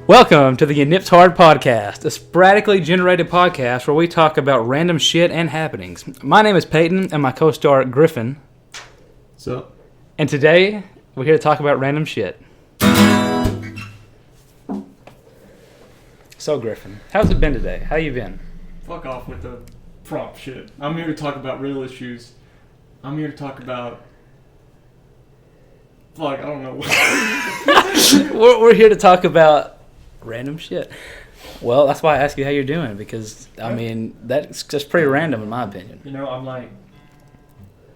Welcome to the Nips Hard Podcast, a sporadically generated podcast where we talk about random shit and happenings. My name is Peyton, and my co-star Griffin. What's up? And today, we're here to talk about random shit. So, Griffin, how's it been today? How you been? Fuck off with the prompt shit. I'm here to talk about real issues. I'm here to talk about... Fuck, I don't know what. We're here to talk about random shit. Well, that's why I asked you how you're doing, because, I mean, that's just pretty random in my opinion. You know, I'm like...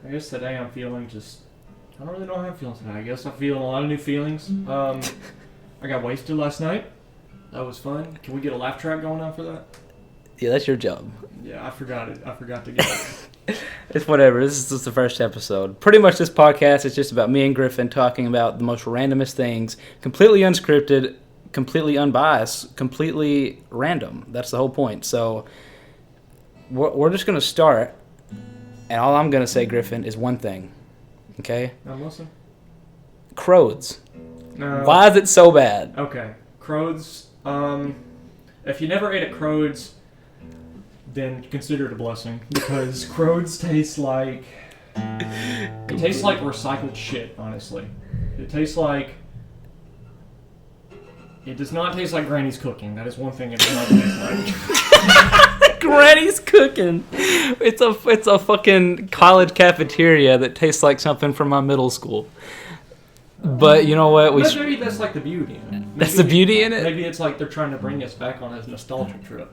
I guess today I'm feeling just... I don't really know how I'm feeling today. I guess I'm feeling a lot of new feelings. I got wasted last night. That was fun. Can we get a laugh track going on for that? Yeah, that's your job. Yeah, I forgot it. I forgot to get it. It's whatever. This is just the first episode. Pretty much this podcast is just about me and Griffin talking about the most randomest things, completely unscripted, completely unbiased, completely random. That's the whole point. So we're just going to start, and all I'm going to say, Griffin, is one thing. Okay? I'm listening. Crows. No. Why is it so bad? Okay. Crows. If you never ate at Crows, then consider it a blessing, because Crows taste like... It tastes like recycled shit, honestly. It tastes like... It does not taste like Granny's cooking. That is one thing it does not taste like. Granny's cooking. It's a fucking college cafeteria that tastes like something from my middle school. But you know what? Maybe that's like the beauty in it. Maybe That's the beauty in it? Maybe it's like they're trying to bring us back on a nostalgia trip.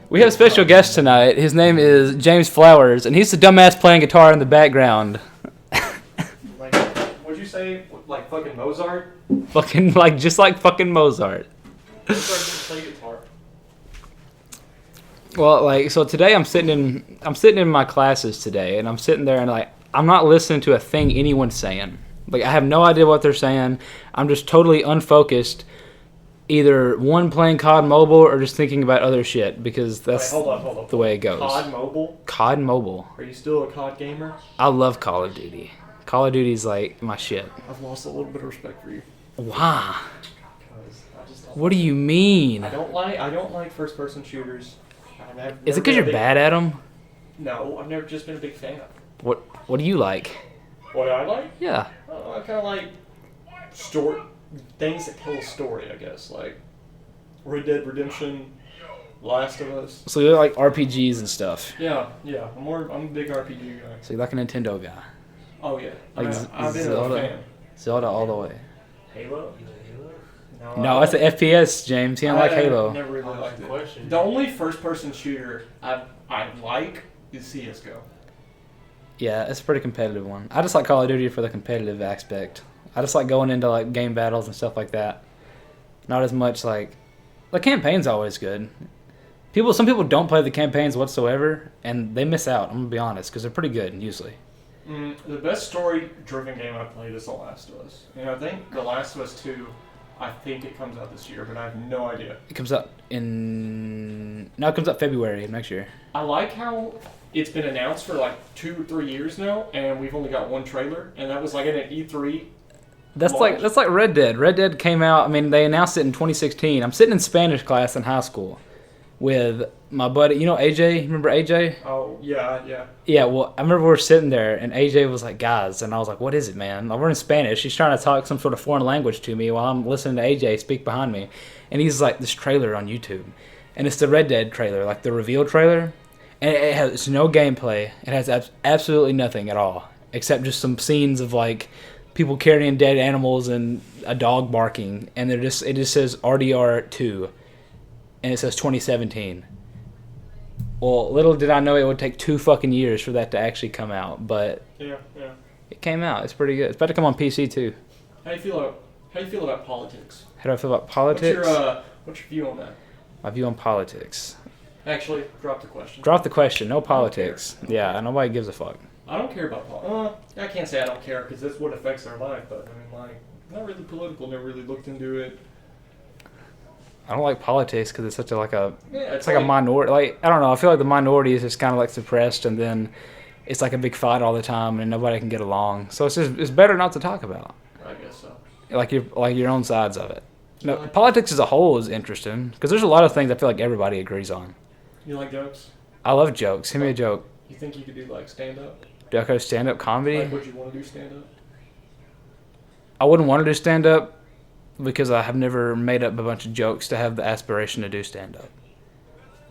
We have a special guest tonight. His name is James Flowers, and he's the dumbass playing guitar in the background. Like, what'd you say? Like fucking Mozart? Just like fucking Mozart. Mozart didn't play guitar. Well, so today I'm sitting in my classes today, and I'm sitting there and I'm not listening to a thing anyone's saying. I have no idea what they're saying. I'm just totally unfocused. Either one, playing COD Mobile, or just thinking about other shit, because that's hold on. the way it goes. COD Mobile? COD Mobile. Are you still a COD gamer? I love Call of Duty. Call of Duty's my shit. I've lost a little bit of respect for you. Why? Because I just don't What do you mean? I don't like first person shooters. Is it because you're bad at them? No, I've never just been a big fan. What do you like? What do I like? Yeah. I kind of like things that tell a story, I guess. Like Red Dead Redemption, Last of Us. So you like RPGs and stuff. Yeah. I'm a big RPG guy. So you're like a Nintendo guy. Oh yeah. Like I've been Zelda? a fan. Zelda all the way. Halo? No, that's an FPS, James. He don't like Halo. I never really liked it. The only first-person shooter I like is CS:GO. Yeah, it's a pretty competitive one. I just like Call of Duty for the competitive aspect. I just like going into game battles and stuff like that. Not as much the campaign's always good. Some people don't play the campaigns whatsoever, and they miss out. I'm gonna be honest, because they're pretty good usually. The best story-driven game I've played is The Last of Us. And I think The Last of Us 2, I think it comes out this year, but I have no idea. It comes out it comes out February of next year. I like how it's been announced for 2 or 3 years now, and we've only got one trailer, and that was in an E3. That's like Red Dead. Red Dead came out. I mean, they announced it in 2016. I'm sitting in Spanish class in high school with my buddy. You know AJ? Remember AJ? Oh yeah. Yeah. Well, I remember we were sitting there, and AJ was like, "Guys," and I was like, "What is it, man?" We're in Spanish. He's trying to talk some sort of foreign language to me while I'm listening to AJ speak behind me, and he's like, "This trailer on YouTube," and it's the Red Dead trailer, the reveal trailer. And it has no gameplay. It has absolutely nothing at all, except just some scenes of people carrying dead animals and a dog barking, and it just says RDR2, and it says 2017. Well, little did I know it would take 2 fucking years for that to actually come out, but Yeah. it came out. It's pretty good. It's about to come on PC too. How do you feel about politics? How do I feel about politics? What's your view on that? My view on politics. Actually, drop the question. Drop the question. No politics. Yeah, nobody gives a fuck. I don't care about politics. I can't say I don't care because that's what affects their life, but not really political. Never really looked into it. I don't like politics because it's such it's a minority. I don't know. I feel like the minority is just kind of suppressed, and then it's a big fight all the time, and nobody can get along. So it's better not to talk about. I guess so. Your own sides of it. No, politics as a whole is interesting because there's a lot of things I feel like everybody agrees on. You like jokes? I love jokes. Give me a joke. You think you could do like stand up? Do I go stand-up comedy? Like, would you want to do stand up? I wouldn't want to do stand-up because I have never made up a bunch of jokes to have the aspiration to do stand-up.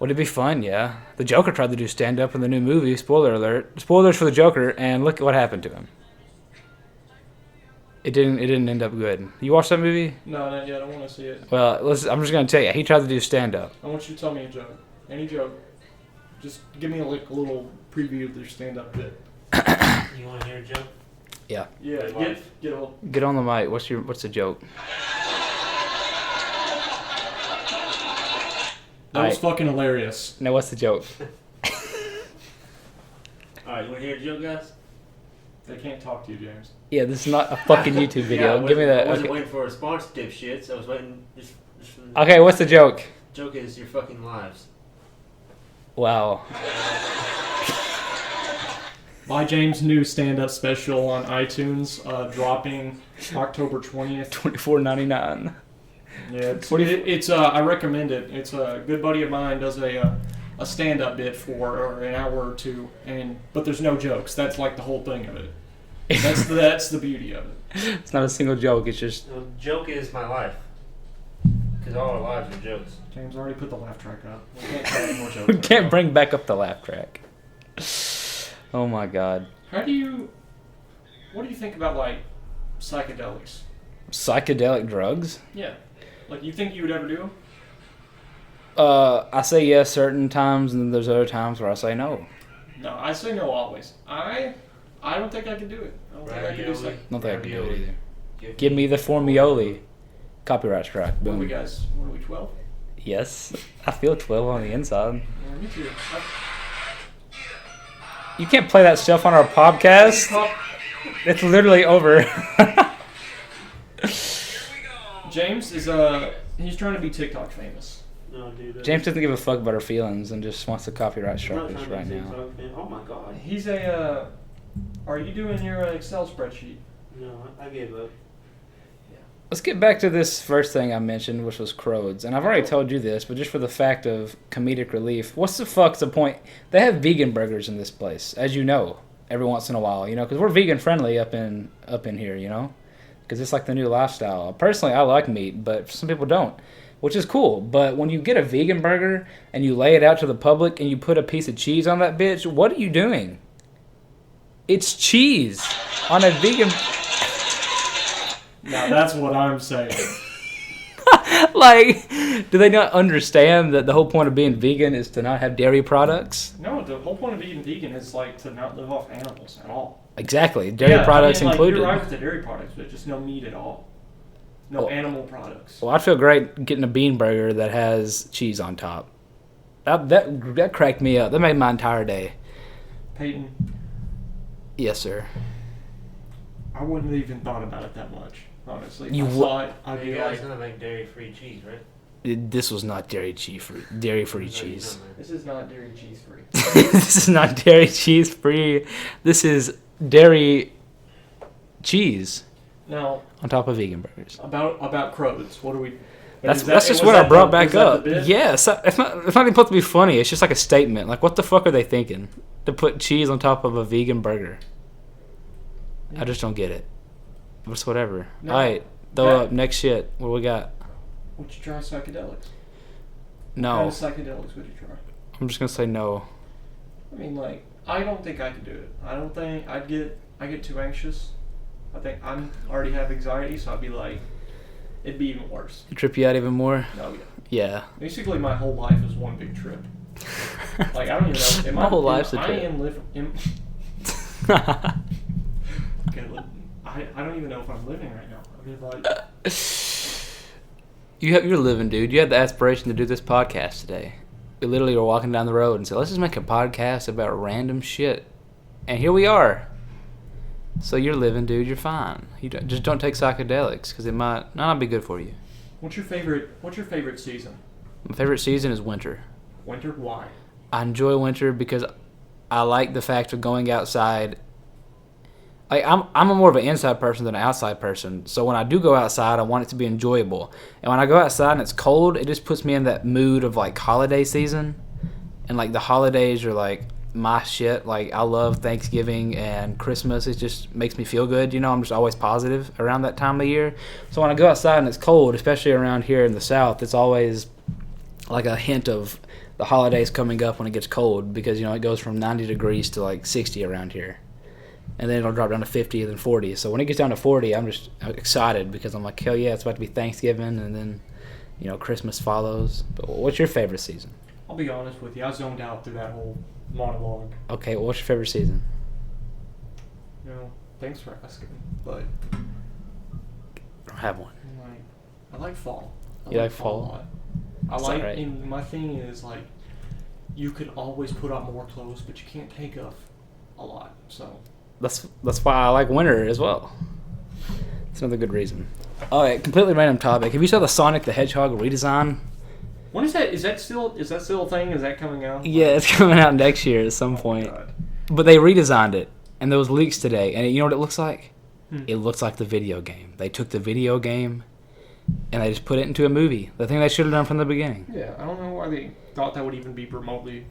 Would it be fun? Yeah. The Joker tried to do stand-up in the new movie. Spoiler alert. Spoilers for the Joker, and look at what happened to him. It didn't end up good. You watched that movie? No, not yet. I want to see it. Well, I'm just gonna tell you. He tried to do stand-up. I want you to tell me a joke. Any joke. Just give me like a little preview of their stand-up bit. You want to hear a joke? Yeah. Yeah, get a Get on the mic. What's the joke? That was fucking hilarious. Now what's the joke? Alright, you want to hear a joke, guys? They can't talk to you, James. Yeah, this is not a fucking YouTube video. Yeah, Give me that. I wasn't Okay. waiting for a response, dipshits. I was waiting just for the Okay, what's the joke? joke is your fucking lives. Wow. Buy James' new stand-up special on iTunes, dropping October 20th. $24.99. Yeah, it's I recommend it. It's a good buddy of mine does a stand-up bit for an hour or two, but there's no jokes. That's like the whole thing of it. That's the beauty of it. It's not a single joke. It's just The joke is my life. Because all our lives are jokes. James already put the laugh track up. We can't tell any more jokes. we can't bring back up the laugh track. Oh my god. What do you think about like psychedelics? Psychedelic drugs? Yeah, like you think you would ever do them? I say yes certain times, and then there's other times where I say no. No, I say no always. I don't think I could do it. I don't think I could do Ravioli. psych. I don't think I can do it Ravioli. either. Give me the formioli. Copyright strike. What are Boom. we guys? What are we 12? Yes. I feel 12 on the inside. Yeah, me too. You can't play that stuff on our podcast. It's literally over. James is he's trying to be TikTok famous. No, dude. James doesn't give a fuck about our feelings and just wants to copyright I'm strike not us trying to right be now. TikTok, man. Oh my god. He's are you doing your Excel spreadsheet? No, I gave up. Let's get back to this first thing I mentioned, which was Crows. And I've already told you this, but just for the fact of comedic relief, what's the fuck's the point? They have vegan burgers in this place, as you know, every once in a while, you know, because we're vegan friendly up in here, you know, because it's like the new lifestyle. Personally, I like meat, but some people don't, which is cool. But when you get a vegan burger and you lay it out to the public and you put a piece of cheese on that bitch, what are you doing? It's cheese on a vegan. Now that's what I'm saying. Like, do they not understand that the whole point of being vegan is to not have dairy products? No, the whole point of being vegan is like to not live off animals at all. Exactly, dairy products like, included. You're right with the dairy products, but just no meat at all. No Oh. animal products. Well, I'd feel great getting a bean burger that has cheese on top. That cracked me up. That made my entire day. Peyton, Yes, sir. I wouldn't have even thought about it that much, honestly. If You I wo- saw it, I'd You be guys like, gonna make dairy-free cheese, right? This was not dairy-free That's what you cheese. know, man. this is not dairy cheese free. This is not dairy cheese free. This is dairy cheese Now, on top of vegan burgers. about crows, what do we... That's is that- that's just was what that I brought the- back was that up. the bit? Yes, it's not even supposed to be funny. It's just like a statement. Like, what the fuck are they thinking to put cheese on top of a vegan burger? I just don't get it. It's whatever. No, All right, throw that- up next shit. What we got? Would you try psychedelics? What No, kind of psychedelics would you try? I'm just gonna say no. I mean, like, I don't think I could do it. I don't think I get too anxious. I think I already have anxiety, so I'd be like, it'd be even worse. Trip you out even more? No, yeah. Yeah. Basically, my whole life is one big trip. Like, I don't even know. My whole life's a I trip. am living. Okay, look, I don't even know if I'm living right now. I mean, like, You're living, dude. You had the aspiration to do this podcast today. We literally were walking down the road and said, let's just make a podcast about random shit. And here we are. So you're living, dude. You're fine. Just don't take psychedelics because it might not be good for you. what's your favorite season? My favorite season is winter. Winter? Why? I enjoy winter because I like the fact of going outside. like I'm a more of an inside person than an outside person. So when I do go outside, I want it to be enjoyable. And when I go outside and it's cold, it just puts me in that mood of like holiday season. And like the holidays are like my shit. Like I love Thanksgiving and Christmas. It just makes me feel good. You know, I'm just always positive around that time of year. So when I go outside and it's cold, especially around here in the South, it's always like a hint of the holidays coming up when it gets cold, because you know it goes from 90 degrees to like 60 around here, and then it'll drop down to 50 and then 40. So when it gets down to 40, I'm just excited because I'm like, hell yeah, it's about to be Thanksgiving, and then you know Christmas follows. But what's your favorite season? I'll be honest with you, I zoned out through that whole monologue. Okay, well, what's your favorite season? You know, thanks for asking, but I don't have one. I like fall. You like a fall? lot. I It's like, alright. and my thing is like, you could always put on more clothes, but you can't take off a lot. So That's why I like winter as well. It's another good reason. All right, completely random topic. Have you saw the Sonic the Hedgehog redesign? when is that? Is that still a thing? Is that coming out? Yeah, it's coming out next year at some Oh my point. God. But they redesigned it, and there was leaks today, and you know what it looks like? Hmm. It looks like the video game. They took the video game, and they just put it into a movie. The thing they should have done from the beginning. Yeah, I don't know why they thought that would even be remotely.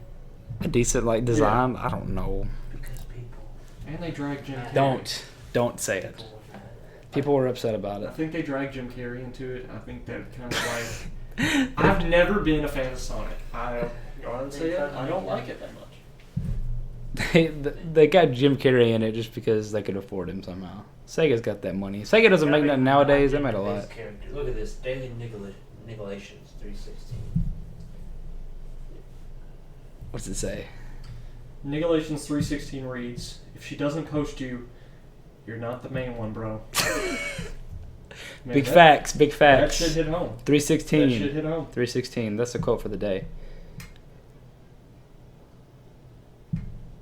A decent like design. I don't know. Because people. And they dragged Jim Carrey. Don't say it. People were upset about I it. think they dragged Jim Carrey into it. I think that kind of like. I've never been a fan of Sonic. I honestly, I don't like it that much. They got Jim Carrey in it just because they could afford him somehow. Sega's got that money. Sega doesn't make nothing nowadays. They made a lot. Look at this. Daily Nicolations 316. What's it say? Nigalations 316 reads, "If she doesn't coach you, you're not the main one, bro." Man, Big facts. That shit hit home. 316. That shit hit home. 316. That's the quote for the day.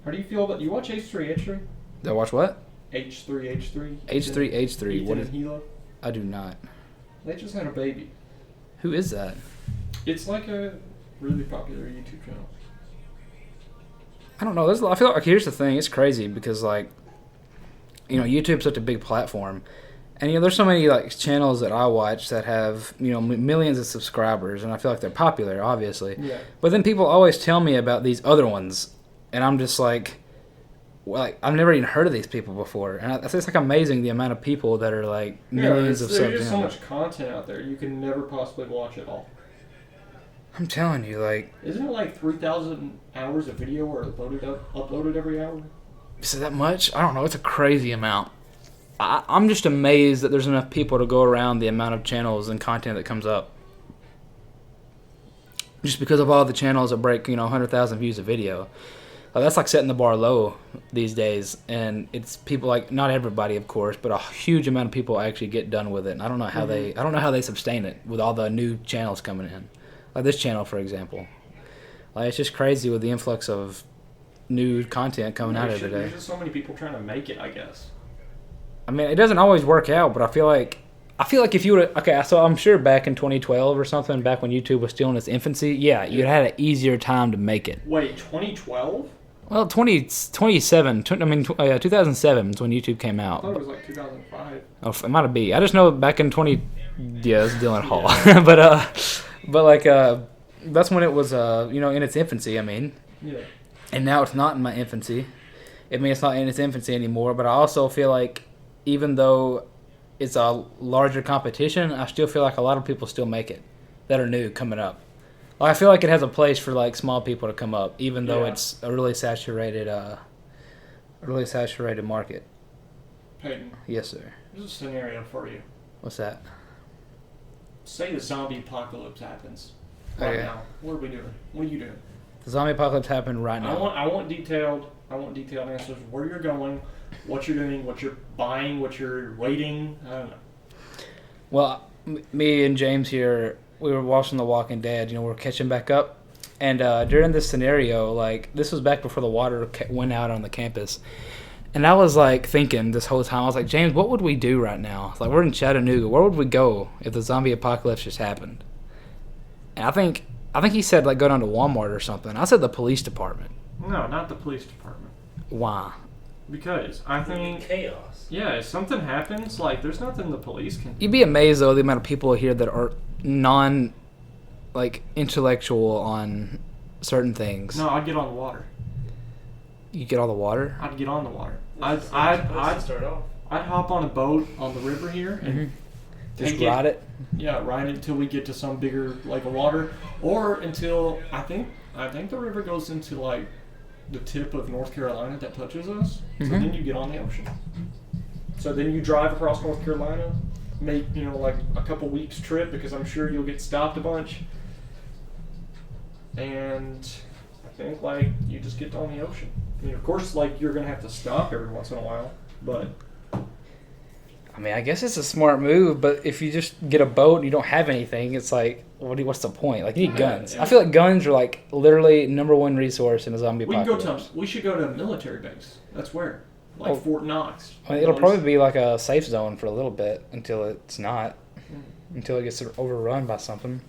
How do you feel about you watch H3 H3? Did I watch what? H3 H3. H3. Ethan What is? and Hila. I do not. They just had a baby. Who is that? It's like a really popular YouTube channel. I don't know. I feel like here's the thing. It's crazy because like, you know, YouTube's such a big platform, and you know, there's so many like channels that I watch that have you know millions of subscribers, and I feel like they're popular, obviously. Yeah. But then people always tell me about these other ones, and I'm just like, well, like I've never even heard of these people before, and I think it's like amazing the amount of people that are like millions of There's subs. just in so it. much content out there. You can never possibly watch it all. I'm telling you, like, Isn't it like 3,000 hours of video are uploaded every hour? is it that much? I don't know. It's a crazy amount. I'm just amazed that there's enough people to go around the amount of channels and content that comes up. Just because of all the channels that break, you know, 100,000 views a video. That's like setting the bar low these days. And it's people like, not everybody, of course, but a huge amount of people actually get done with it. And I don't know how they sustain it with all the new channels coming in. Like this channel, for example. Like, it's just crazy with the influx of new content coming out every day. There's just so many people trying to make it, I guess. I mean, it doesn't always work out, but I feel like if you would, okay, so I'm sure back in 2012 or something, back when YouTube was still in its infancy, yeah, you'd had an easier time to make it. Wait, 2012? Well, 2007 is when YouTube came I out. thought it was like 2005. Oh, it might have been. I just know back in yeah, it's Dylan Hall, but like that's when it was you know in its infancy. I mean, Yeah. and now it's not in my infancy. I mean, it's not in its infancy anymore. But I also feel like even though it's a larger competition, I still feel like a lot of people still make it that are new coming up. Like, I feel like it has a place for like small people to come up, even though Yeah. it's a really saturated market. Peyton, Yes, sir. there's a scenario for you. What's that? Say the zombie apocalypse happens right Okay. now. What are we doing? What are you doing? The zombie apocalypse happened right now. I want detailed answers. Where you're going, what you're doing, what you're buying, what you're waiting. I don't know. Well, me and James here, we were watching The Walking Dead. You know, we're catching back up, and during this scenario, like this was back before the water went out on the campus, and I was like thinking this whole time, I was like, James, what would we do right now? Like, we're in Chattanooga. Where would we go if the zombie apocalypse just happened? And I think he said like go down to Walmart or something. I said the police department. No, not the police department. Why? Because I think, chaos. yeah, if something happens, like, there's nothing the police can do. You'd be amazed though the amount of people here that are non, like, intellectual on certain things. No, I'd get on the water. You get all the water. I'd get on the water. Let's start off. I'd hop on a boat on the river here and Just take ride it. Yeah, ride it until we get to some bigger like a water, or until I think the river goes into like the tip of North Carolina that touches us. So then you get on the ocean. So then you drive across North Carolina, make like a couple weeks trip because I'm sure you'll get stopped a bunch. And I think like you just get on the ocean. I mean, of course, like you're gonna have to stop every once in a while, but. I mean, I guess it's a smart move, but if you just get a boat and you don't have anything, it's like, what's the point? Like, you need guns. Yeah. I feel like guns are like literally #1 resource in a zombie apocalypse. We should go to a military base. That's where, like Fort Knox. I mean, it'll probably be like a safe zone for a little bit until it's not, until it gets overrun by something.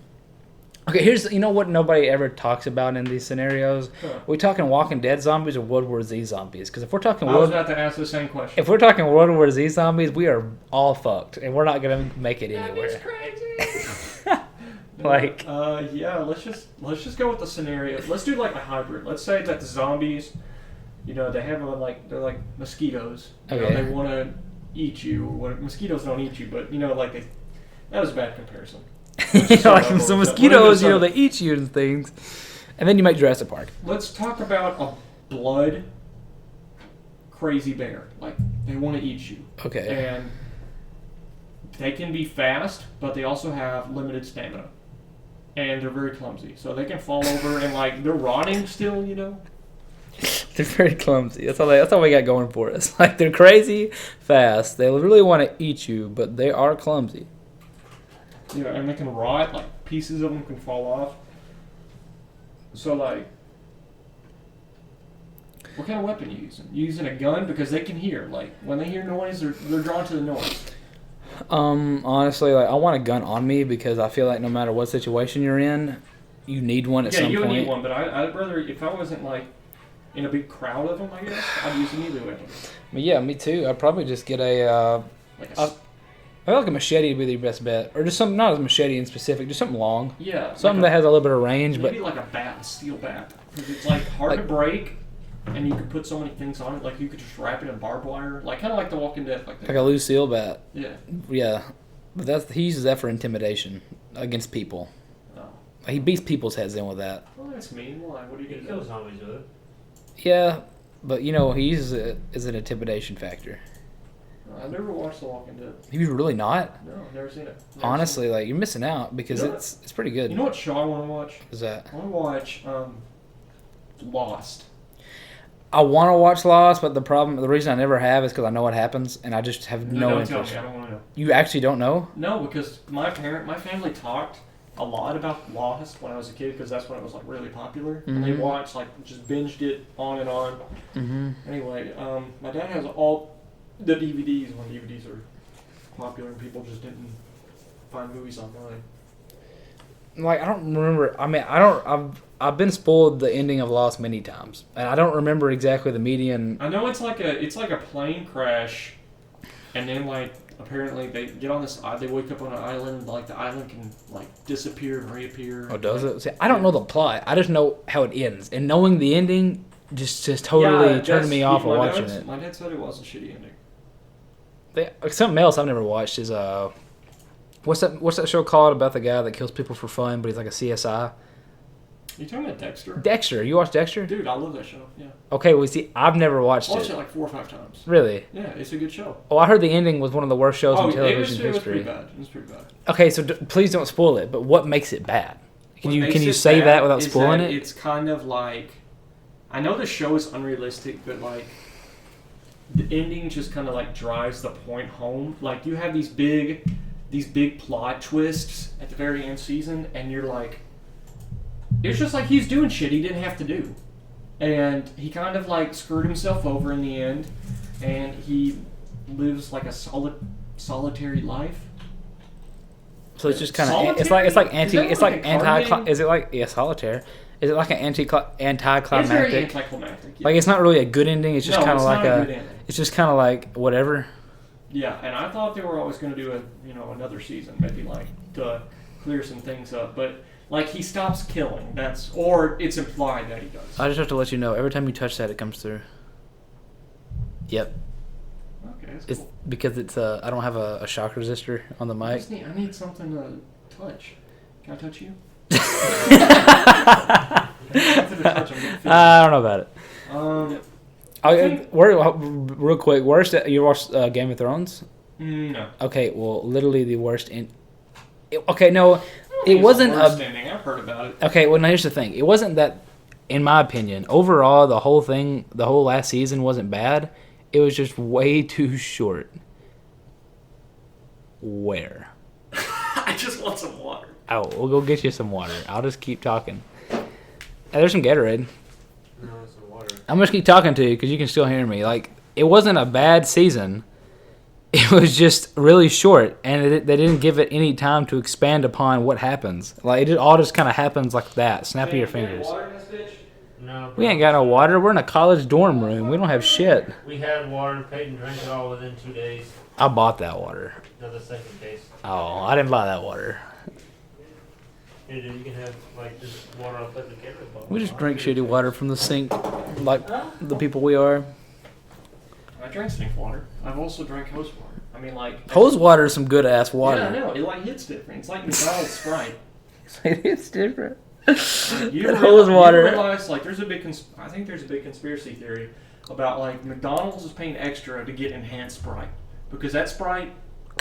Okay, here's what nobody ever talks about in these scenarios. Huh. Are we talking Walking Dead zombies or World War Z zombies? Because if we're talking I was about to ask the same question. if we're talking World War Z zombies, we are all fucked, and we're not gonna make it anywhere. Crazy. Like, yeah, let's just go with the scenario. Let's do like a hybrid. Let's say that the zombies, they have they're like mosquitoes. Okay. They want to eat you. Mosquitoes don't eat you, but that was a bad comparison. like some mosquitoes, they eat you and things, and then you make Jurassic Park. Let's talk about a blood crazy bear. Like they want to eat you. Okay. And they can be fast, but they also have limited stamina. And they're very clumsy. So they can fall over and they're rotting still, They're very clumsy. That's all we got going for us. Like, they're crazy fast. They really want to eat you, but they are clumsy. Yeah, and they can rot, like pieces of them can fall off. So what kind of weapon are you using? You using a gun? Because they can hear. Like when they hear noise, they're drawn to the noise. Honestly, I want a gun on me because I feel like no matter what situation you're in, you need one at some point. Yeah, you would need one, but I'd rather, if I wasn't in a big crowd of them, I guess, I'd use a melee weapon. But yeah, me too. I'd probably just get I feel like a machete would be the best bet. Or just something, not a machete in specific, just something long. Yeah. Something that has a little bit of range. Maybe like a bat, a steel bat. Because it's hard to break, and you could put so many things on it. Like you could just wrap it in barbed wire. Kind of like The Walking Dead. Like a Lucille bat. Yeah. Yeah. But he uses that for intimidation against people. Oh. He beats people's heads in with that. Well, that's mean. Why? What are you going to Kill do? zombies with it. Yeah, but he uses it as an intimidation factor. I've never watched The Walking Dead. Have you really not? No, I've never seen it. Honestly, you're missing out because it's pretty good. You know what show I want to watch? Is that? I want to watch Lost. I want to watch Lost, but the reason I never have is because I know what happens, and I just have no don't interest. tell me. I don't want to know. You actually don't know? No, because my family talked a lot about Lost when I was a kid because that's when it was really popular. And they watched just binged it on and on. Mm-hmm. Anyway, my dad has all the DVDs when DVDs are popular and people just didn't find movies online. I don't remember. I mean, I've been spoiled the ending of Lost many times, and I don't remember exactly the median. I know it's like a plane crash, and then apparently they get on this. They wake up on an island. The island can disappear and reappear. Oh, does it? See, I don't know the plot. I just know how it ends, and knowing the ending just totally turned me off of watching it. My dad said it was a shitty ending. Something else I've never watched is what's that show called about the guy that kills people for fun, but he's like a CSI? You talking about Dexter? Dexter. You watch Dexter? Dude, I love that show. Yeah. Okay, well, see, I've never watched I watched it. it 4 or 5 times. Really? Yeah, it's a good show. Oh, I heard the ending was one of the worst shows in television it was history. pretty bad. It was pretty bad. Okay, so please don't spoil it. But what makes it bad? Can What you makes say it that bad without is spoiling that it? It's kind of I know the show is unrealistic, but the ending just kind of drives the point home. You have these big plot twists at the very end season, and you're it's just he's doing shit he didn't have to do, and he kind of screwed himself over in the end, and he lives a solitary life. So it's just kind of Solitaire? it's like anti Is that it's like a card anti game? is it solitaire? Is it like an It's very anticlimactic? anticlimactic. Yeah. Like it's not really a good ending. It's just No, kind of it's like not a a. good ending. It's just kind of like whatever. Yeah, and I thought they were always going to do another season, maybe like to clear some things up, but like he stops killing. Or it's implied that he does. I just have to let you know. Every time you touch that, it comes through. Yep. Okay, that's It's cool. because it's I don't have a shock resistor on the mic. I need something to touch. Can I touch you? Something to touch, I'm getting fidgety. I don't know about it. think- Real quick, worst you watched Game of Thrones? No. Okay, well, literally the worst. Okay, no, I don't it think it's wasn't the worst a. ending. I've heard about it. Okay, well, now here's the thing. It wasn't that, in my opinion, overall the whole last season wasn't bad. It was just way too short. Where? I just want some water. Oh, we'll go get you some water. I'll just keep talking. Hey, there's some Gatorade. No, some water. I'm just keep talking to you because you can still hear me. Like, it wasn't a bad season. It was just really short, and they didn't give it any time to expand upon what happens. Like, it all just kind of happens like that. Snap of your fingers. Water in this bitch? No. We ain't got no water. We're in a college dorm room. We don't have shit. We had water. Peyton drank it all within 2 days. I bought that water. No, the second case. Oh, I didn't buy that water. Here, dude, you can have like this water off like the camera bottle. We just drink shitty water from the sink, like the people we are. I drank sink water. I've also drank hose water. I mean, like Hose water is some good ass water. Yeah, I know. It like hits different. It's like McDonald's Sprite. It's different. You Hose water. realize like there's a big. I think there's a big conspiracy theory about like McDonald's is paying extra to get enhanced Sprite because that Sprite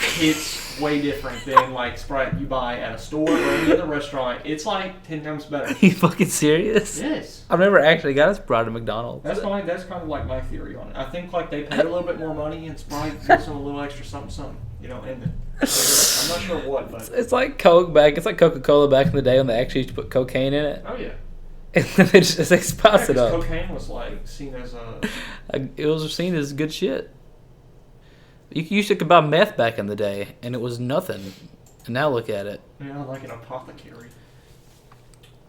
hits way different than like Sprite you buy at a store or any other restaurant. It's like 10 times better. You fucking serious? Yes. I've never actually got a Sprite at McDonald's. That's kind of like my theory on it. I think like they pay a little bit more money and Sprite gives them a little extra something, in it. I'm not sure what, but It's like Coke back. It's like Coca-Cola back in the day when they actually used to put cocaine in it, oh yeah. and then they just spice it 'Cause up. cocaine was like seen as a It was seen as good shit. You used to buy meth back in the day, and it was nothing. And now look at it. like an apothecary.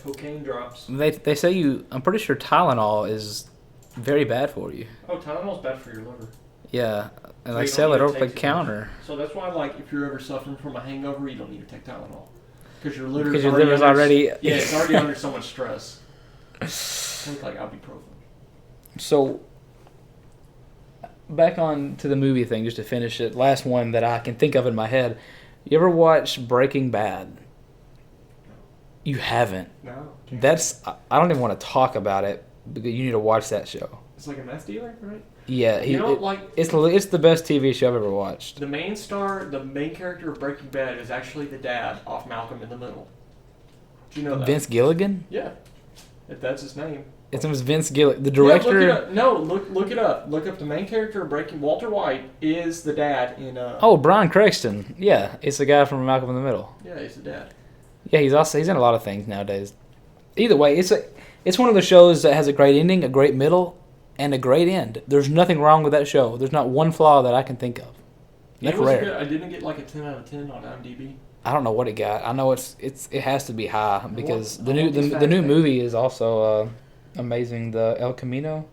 Cocaine drops. They say I'm pretty sure Tylenol is very bad for you. Oh, Tylenol's bad for your liver. Yeah, and So they you sell don't it need over to the take counter. So that's why, like, if you're ever suffering from a hangover, you don't need to take Tylenol. Because your liver's Because your liver's already... Yeah, it's already under so much stress. Think like ibuprofen. So, back on to the movie thing, just to finish it. Last one that I can think of in my head. You ever watch Breaking Bad? You haven't. No. I don't even want to talk about it because you need to watch that show. It's like a meth dealer, right? Yeah, it's the best TV show I've ever watched. The main character of Breaking Bad is actually the dad off Malcolm in the Middle. Do you know that? Vince Gilligan? Yeah. If that's his name. It was Vince Gilligan. The director... Yeah, look it up. Look up the main character of Breaking... Walter White is the dad in... Oh, Bryan Cranston. Yeah, it's the guy from Malcolm in the Middle. Yeah, he's the dad. Yeah, he's in a lot of things nowadays. Either way, it's one of the shows that has a great ending, a great middle, and a great end. There's nothing wrong with that show. There's not one flaw that I can think of. That's rare. I didn't get like a 10 out of 10 on IMDb. I don't know what it got. I know it has to be high because I the want these new facts. movie is also amazing. The El Camino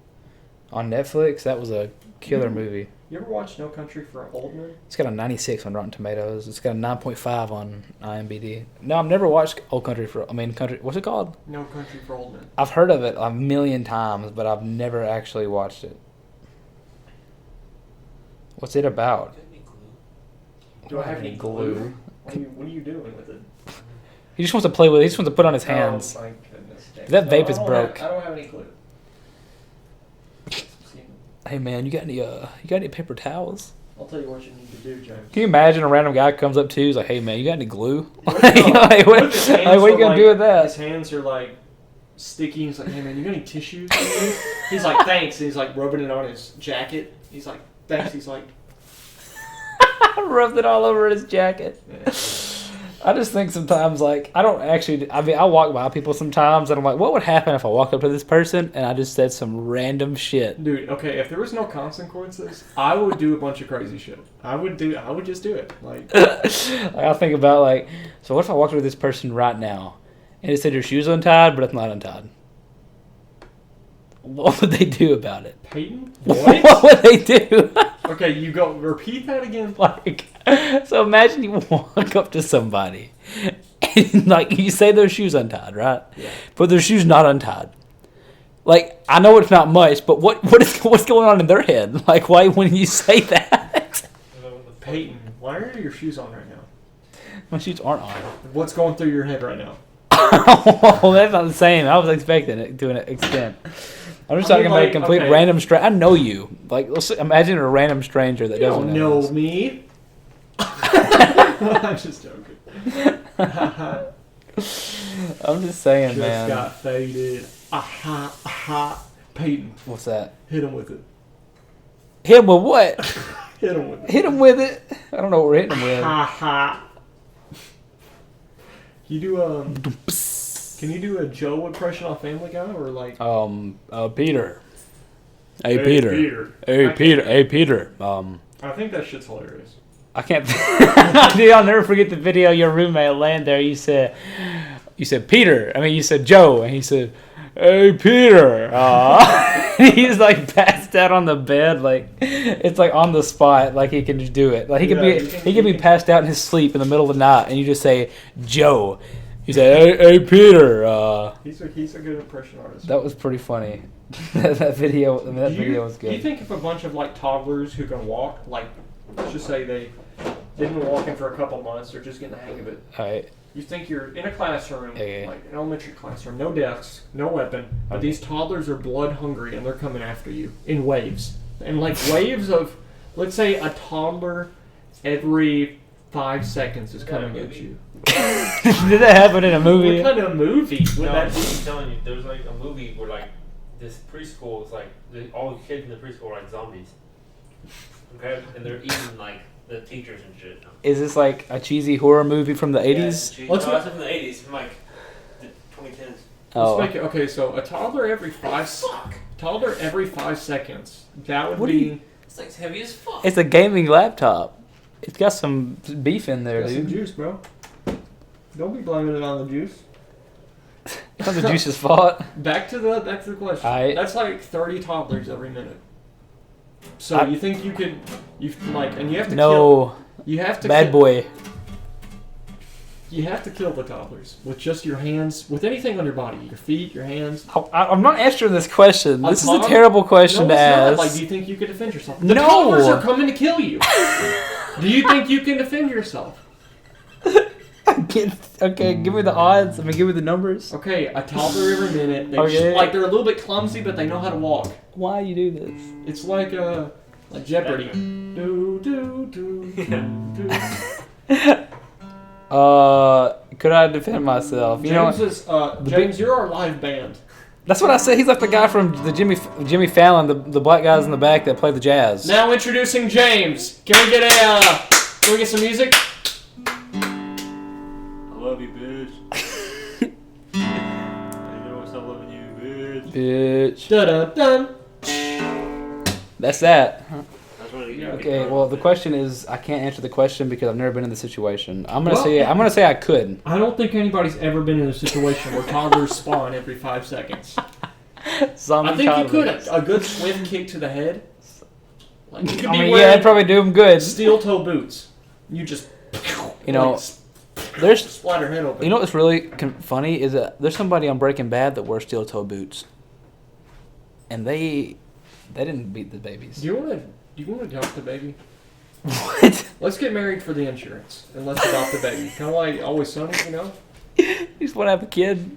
on Netflix. That was a killer movie. You ever watch No Country for Old Men? It's got a 96 on Rotten Tomatoes. It's got a 9.5 on IMDb. No, I've never watched Country. What's it called? No Country for Old Men. I've heard of it a million times, but I've never actually watched it. What's it about? Do I have any glue? What are you doing with it? He just wants to play with it. He just wants to put it on his hands. Oh, thank goodness. That vape is broke. I don't have any glue. Hey man, you got any paper towels? I'll tell you what you need to do, James. Can you imagine a random guy comes up to you, he's like, "Hey man, you got any glue?" What Like, if what his are hands you are, gonna do with that? His hands are like sticky. He's like, "Hey man, you got any tissues?" He's like, "Thanks." And he's like rubbing it on his jacket. He's like, "Thanks." He's like, Rubbed it all over his jacket. yeah. I just think sometimes, like, I walk by people sometimes, and I'm like, what would happen if I walked up to this person and I just said some random shit? Dude, okay, if there was no consequences, I would do a bunch of crazy shit. I would just do it. Like, I think about, like, so what if I walked up to this person right now, and it said your shoe's untied, but it's not untied. What would they do about it? Peyton? What would they do? Okay, you go. Repeat that again. Like, so imagine you walk up to somebody, and like you say their shoes untied, right? Yeah. But their shoes not untied. Like, I know it's not much, but what's going on in their head? Like, why wouldn't you say that? Peyton, why are your shoes on right now? My shoes aren't on. What's going through your head right now? Oh, that's not the same. I was expecting it to an extent. I'm just talking about a complete random stranger. I know you. Like, let's imagine a random stranger that You doesn't don't know know us. me. I'm just joking. I'm just saying, Just man. got faded. Aha, aha. Peyton, What's that? hit him with it. Hit him with what? Hit him with it. Hit him with it. I don't know what we're hitting him with. Ha ha. You do Can you do a Joe impression on Family Guy or like? Peter. Hey, Hey, Peter. Peter. Hey, I Peter. Hey, Peter. I think that shit's hilarious. I can't. Dude, I'll never forget the video. Your roommate laying there. You said Peter. I mean, you said Joe, and he said, "Hey, Peter." He's like passed out on the bed, like it's like on the spot, like he can just do it. Like he could be passed out in his sleep in the middle of the night, and you just say Joe. You say, "Hey, Peter." He's a good impression artist. That was pretty funny. that video. I mean, that video was good. Do you think if a bunch of like toddlers who can walk, like let's just say they've been walking for a couple months, they're just getting the hang of it. All right. You think you're in a classroom, Okay. like an elementary classroom, no desks, no weapon, but Okay. these toddlers are blood hungry and they're coming after you in waves. And like waves of, let's say a toddler every 5 seconds is coming at you. Did that happen in a movie? What kind of movie would No, that I'm be? telling you, there's like a movie where like this preschool is like all the kids in the preschool are like zombies. Okay, and they're eating like the teachers and shit. Is this like a cheesy horror movie from the 80s? Yeah, no, it's from the 80s, from like the 2010s. Oh. Let's make it, okay, so a toddler every 5 seconds. That would What do be you- It's like heavy as fuck. It's a gaming laptop. It's got some beef in there, got some dude. juice, bro. Don't be blaming it on the juice. It's not the juice's fault. Back to the question. Aight. That's like 30 toddlers every minute. So you think you could, and you have to kill. No. You have to. Bad boy. You have to kill the toddlers with just your hands, with anything on your body, your feet, your hands. I'm not answering this question. A This is a toddler- terrible question No, to it's not. ask. Like, do you think you could defend yourself? The No. toddlers are coming to kill you. Do you think you can defend yourself? Okay, give me the odds. I mean, give me the numbers. Okay, a toddler every minute. They Okay. they're a little bit clumsy, but they know how to walk. Why you do this? It's like Jeopardy. Do do do do. Could I defend myself? You know, James what? James, you're our live band. That's what I said. He's like the guy from the Jimmy Fallon, the black guys in the back that play the jazz. Now introducing James. Can we get some music? I love you, bitch. You know what's up loving you, bitch. Bitch. Dun dun dun. That's that. That's what you Okay, well the question is, I can't answer the question because I've never been in the situation. I'm gonna say I could. I don't think anybody's ever been in a situation where toddlers spawn every 5 seconds. Zombie I think you could. toddlers. A good swift kick to the head. Like you could I be mean, yeah, wearing it'd probably do him good. steel toe boots. You just You know, like, there's. splat her head open. You know what's really funny is that there's somebody on Breaking Bad that wears steel toe boots, and they didn't beat the babies. Do you want to adopt the baby? What? Let's get married for the insurance and let's adopt the baby. Kind of like Always Sunny, you know. You just want to have a kid.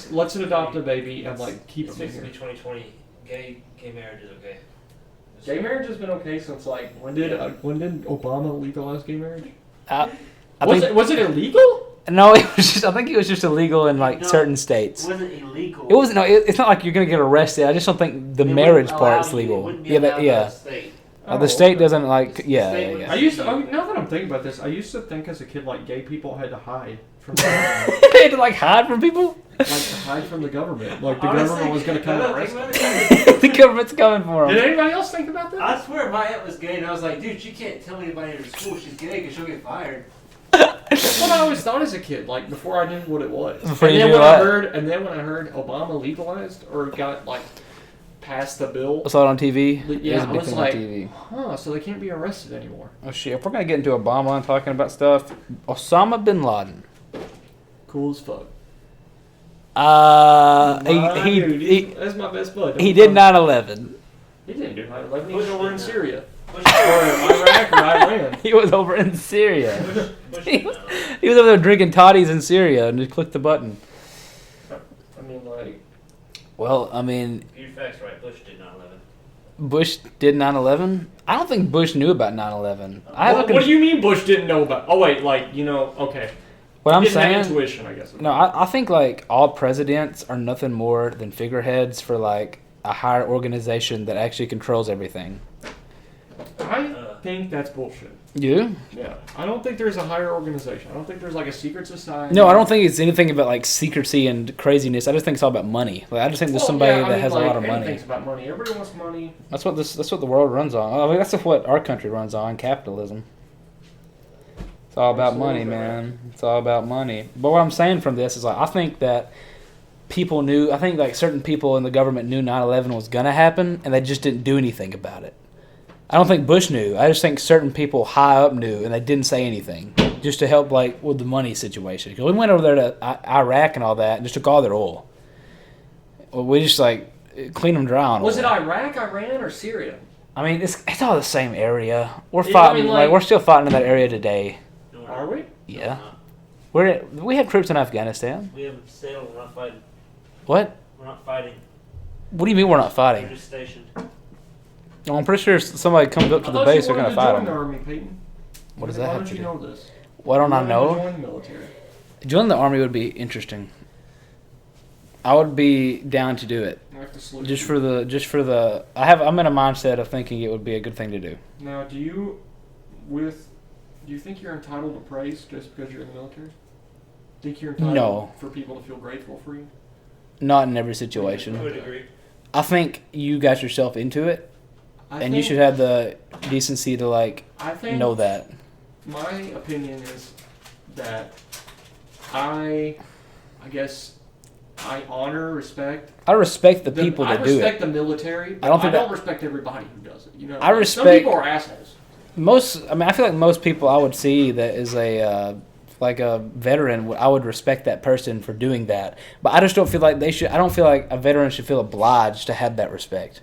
Let's adopt a baby and like keep It's him fixing to here. be 2020. Gay marriage is okay. Gay marriage has been okay since like when did Obama legalize gay marriage? I think Was it illegal? no, it was just. I think it was just illegal in like No, certain states. It wasn't illegal. It wasn't. No, it's not like you're gonna get arrested. I just don't think the It marriage wouldn't part's allow you- it legal. wouldn't be Yeah, allowed by yeah. the state. The state okay. doesn't like. The Yeah, state yeah, would- yeah. I used to. Now that I'm thinking about this, I used to think as a kid like gay people had to hide from They had to like hide from people. the government. Like the Honestly, government was gonna come now and that I arrest think them. about it, The government's coming for Did them. anybody else think about that? I swear my aunt was gay, and I was like, dude, she can't tell anybody in her school she's gay because she'll get fired. That's what I always thought as a kid, like before I knew what it was. Before and you then knew when what? I heard Obama legalized or got like passed the bill. I saw it on TV. Yeah, It was a I big was thing like, on TV. huh? So they can't be arrested anymore. Oh shit! If we're gonna get into Obama and talking about stuff, Osama bin Laden. Cool as fuck. That's my best bud. He did 9/11. He didn't do 9/11. He was Bush over did in that. Syria. Bush, Or Iraq or Iran. He was over in Syria. Bush he, did was, that. he was over there drinking toddies in Syria and just clicked the button. I mean, like, Well, I mean, Your facts right. Bush did 9/11. Bush did 9/11. I don't think Bush knew about 9/11. what do you mean Bush didn't know about? Oh wait, like okay. What I'm Didn't have saying? intuition, I guess. No, I think like all presidents are nothing more than figureheads for like a higher organization that actually controls everything. I think that's bullshit. You? Yeah, I don't think there's a higher organization. I don't think there's like a secret society. No, I don't think it's anything about like secrecy and craziness. I just think it's all about money. Like I just think there's somebody that has a lot of money. Everything's about money. Everybody wants money. That's what the world runs on. I mean, that's what our country runs on, capitalism. It's all about money, man. It's all about money. But what I'm saying from this is like I think that people knew. I think like certain people in the government knew 9/11 was gonna happen, and they just didn't do anything about it. I don't think Bush knew. I just think certain people high up knew, and they didn't say anything just to help like with the money situation. Because we went over there to Iraq and all that, and just took all their oil. Well, we just like cleaned them dry on Was it oil. Iraq, Iran, or Syria? I mean, it's all the same area. We're Yeah, I fighting. mean, like, like- we're still fighting in that area today. No, Are we? Yeah, we had troops in Afghanistan. We have settled. We're not fighting. What? We're not fighting. What do you mean we're not We're fighting? just stationed. Well, I'm pretty sure if somebody comes up to the base, they're gonna fight join the them. army, Peyton. What does Why that have don't to you do? know this? Why don't I You know? Join the military. Joining the army would be interesting. I would be down to do it. I have to salute Just you. for the I'm in a mindset of thinking it would be a good thing to do. Now, do you think you're entitled to praise just because you're in the military? Think you're entitled No. for people to feel grateful for you? Not in every I situation. would agree. I think you got yourself into it, I and you should have the decency to like I think know that. my opinion is that I guess I honor, respect. I respect the people I that do respect it. the military. But I don't think don't that- respect everybody who does it. You know, I Like, respect- Some people are assholes. I feel like most people I would see that is a like a veteran, I would respect that person for doing that. But I just don't feel like they should. I don't feel like a veteran should feel obliged to have that respect.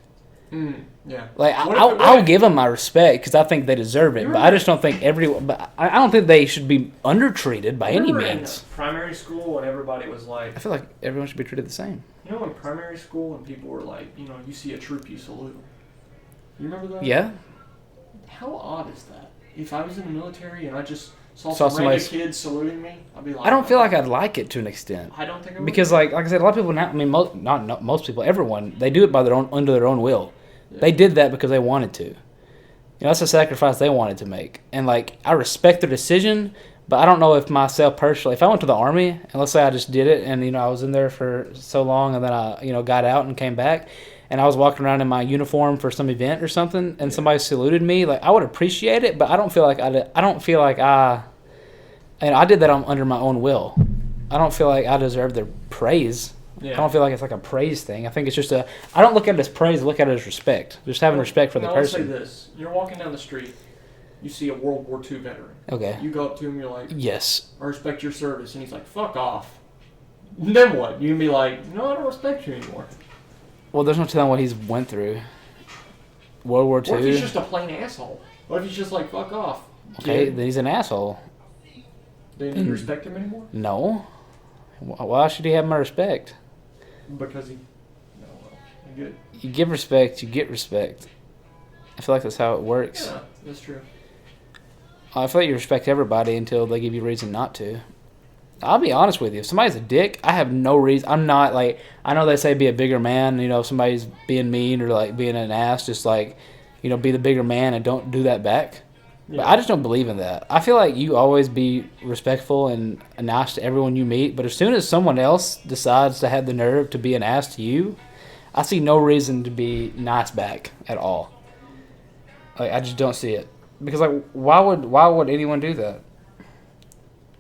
Yeah. Like What if- what I'll if- give them my respect because I think they deserve it. You're But I just don't think everyone. But I don't think they should be undertreated by any Remember in means. primary school, when everybody was like, I feel like everyone should be treated the same. you know, in primary school, when people were like, you know, you see a troop, you salute. You remember that? Yeah. How odd is that? If I was in the military and I just saw Saw some random somebody- kids saluting me, I'd be like, I don't feel like I'd like it to an extent. I don't think I would. Because like I said, a lot of people now. I mean, not most people. Everyone they do it by their own under their own will. Yeah. They did that because they wanted to. You know, that's a sacrifice they wanted to make. And like I respect their decision, but I don't know if myself personally, if I went to the army and let's say I just did it and I was in there for so long and then I got out and came back and I was walking around in my uniform for some event or something and somebody saluted me, like I would appreciate it, but I don't feel like I did that under my own will. I don't feel like I deserve their praise. Yeah. I don't feel like it's like a praise thing. I think it's just I don't look at it as praise. I look at it as respect. Just having respect for the Now, let's say person. this: you're walking down the street, you see a World War II veteran. Okay. You go up to him, you're like, Yes. I respect your service, and he's like, fuck off. Then what? You can be like, no, I don't respect you anymore. Well, there's no telling what he's went through. World War What if he's II. just a plain asshole? What if he's just like, fuck off? Okay, Kid? then he's an asshole. Then you respect him anymore? No. Why should he have my respect? Because he. No, well, you're good. You give respect, you get respect. I feel like that's how it works. Yeah, that's true. I feel like you respect everybody until they give you reason not to. I'll be honest with you. If somebody's a dick, I have no reason. I'm not like, I know they say be a bigger man. If somebody's being mean or like being an ass, just like, be the bigger man and don't do that back. But I just don't believe in that. I feel like you always be respectful and nice to everyone you meet. But as soon as someone else decides to have the nerve to be an ass to you, I see no reason to be nice back at all. Like I just don't see it because like why would anyone do that?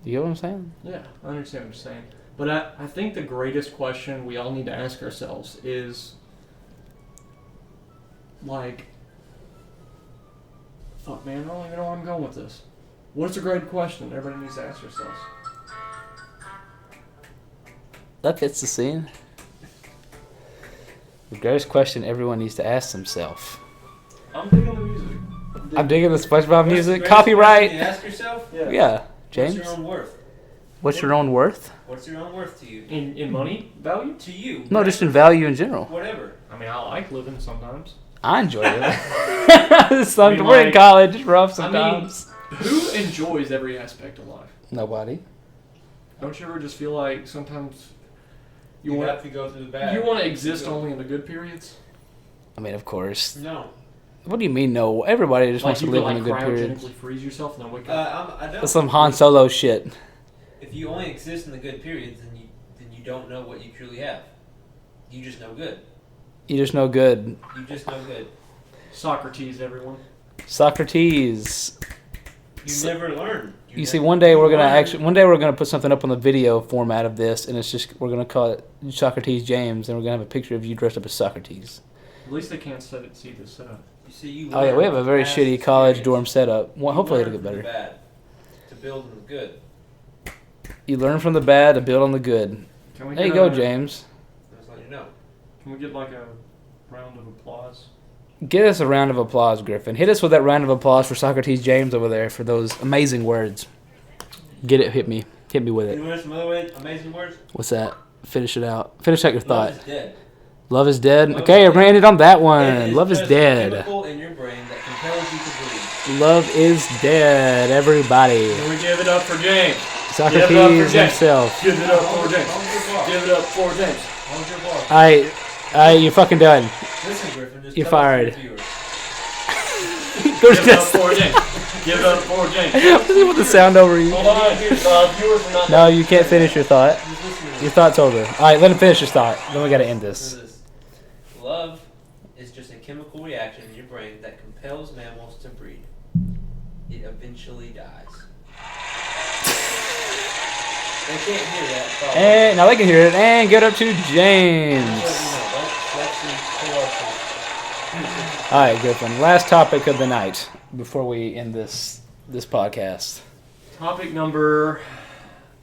You get what I'm saying? Yeah, I understand what you're saying. But I think the greatest question we all need to ask ourselves is, like, fuck, man, I don't even know where I'm going with this. What's a great question everybody needs to ask themselves? That fits the scene. The greatest question everyone needs to ask themselves. I'm digging the music. I'm digging the SpongeBob What's music. the greatest Copyright. question you ask yourself? Yeah, James. What's your own worth? What's your own worth? What's your own worth to you? In money value? To you. No, just in value in general. Whatever. I mean, I like living sometimes. I enjoy it. We're in like, college. It's rough sometimes. Who enjoys every aspect of life? Nobody. Don't you ever just feel like sometimes you You want have to go through the bad. you want to exist only in the good periods? I mean, of course. No. What do you mean, no? Everybody just wants to you live could, in a good period. cryogenically freeze yourself and then wake up. I don't. That's some Han Solo shit. If you only exist in the good periods, then you don't know what you truly have. You just know good. You just know good. You just know good. Socrates, everyone. Socrates. You never learn. You see, one day we're gonna put something up on the video format of this, and it's just we're gonna call it Socrates James, and we're gonna have a picture of you dressed up as Socrates. At least they can't see this setup. You see, you Oh yeah, we have a very past shitty college experience. dorm setup. Well, You hopefully learn it'll get from the better. bad to build in the good. You learn from the bad to build on the good. Can we There you get go, a- James. Just let you know. Can we get like a round of applause? Get us a round of applause, Griffin. Hit us with that round of applause for Socrates James over there for those amazing words. Get it, hit me with You it. want some other amazing words? What's that? Finish it out. Finish out your thought. Love is dead. Love is dead. Love Okay, is I ran it on that one. It Love is just a dead. chemical in your brain that compels you to breathe. Love is dead. Everybody. Can we give it up for James? Socrates Give it up for James. himself. Give it up for Hold James. your bar. Give it up for James. Hold your bar. Alright, you're fucking done. Listen, Griffin, just You're tell us fired. your viewers. Go Give it up for James. Give it up for James. Put the sound over you. Hold on. Viewers are not. No, you can't finish your thought. Just listen to Your this. thought's over. Alright, let him finish his thought. Then we gotta end this. Listen to this. Love is just a chemical reaction in your brain that compels mammals to breed. It eventually dies. They can't hear that. So And now they can hear it. And get up to just James. let you know. That's the whole thing. Alright, Griffin. Last topic of the night before we end this podcast. Topic number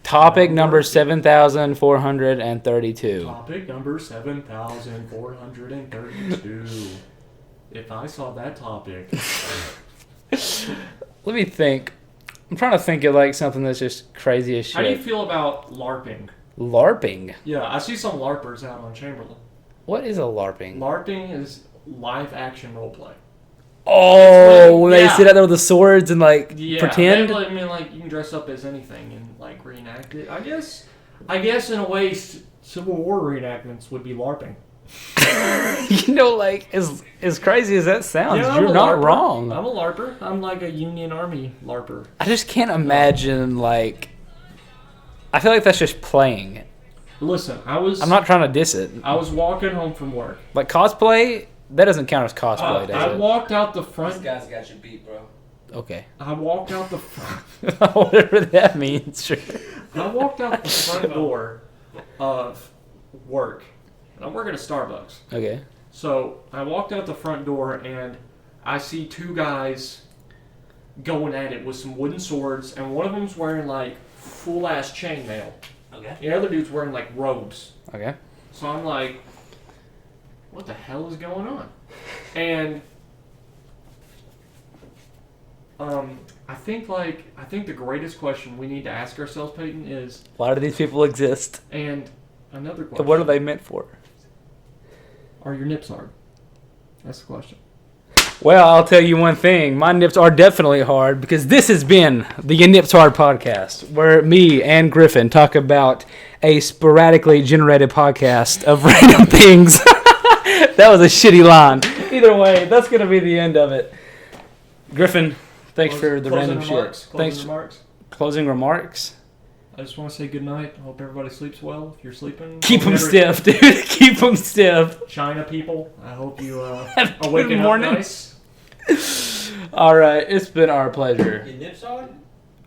7,432. Topic number 7,432. If I saw that topic, Let me think. I'm trying to think of like something that's just crazy as how do you shit. feel about LARPing? LARPing. Yeah, I see some LARPers out on Chamberlain. What is a LARPing? LARPing is live action roleplay. Oh, when It's like- they yeah. sit out there with the swords and like Yeah, pretend. I mean, like you can dress up as anything and like reenact it. I guess in a way, Civil War reenactments would be LARPing. Like as crazy as that sounds, Yeah, I'm you're a not LARPer. wrong. I'm a LARPer. I'm like a Union Army LARPer. I just can't imagine like. I feel like that's just playing. Listen, I'm not trying to diss it. I was walking home from work. Like cosplay, that doesn't count as cosplay, I does it? walked out the This front. guy's got you beat, bro. Okay. I walked out the front. Whatever that means, sure. I walked out the front door of work. I work at a Starbucks. Okay. So I walked out the front door and I see two guys going at it with some wooden swords, and one of them's wearing like full ass chainmail. Okay. The other dude's wearing like robes. Okay. So I'm like, what the hell is going on? And I think the greatest question we need to ask ourselves, Peyton, is, Why do these people exist? and another question. And what are they meant for? Are your nips hard? That's the question. Well, I'll tell you one thing. My nips are definitely hard because this has been the Your Nips Hard podcast, where me and Griffin talk about a sporadically generated podcast of random things. That was a shitty line. Either way, that's going to be the end of it. Griffin, thanks for the Closing random remarks, shit. Closing Thanks. remarks. Closing remarks? I just want to say good night. I hope everybody sleeps well. If you're sleeping, Keep hope them stiff, dude. Keep them stiff. China people, I hope you are Good waking up morning. nice. All right, it's been our pleasure. Your nips hard?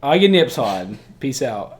I get nips hard. Peace out.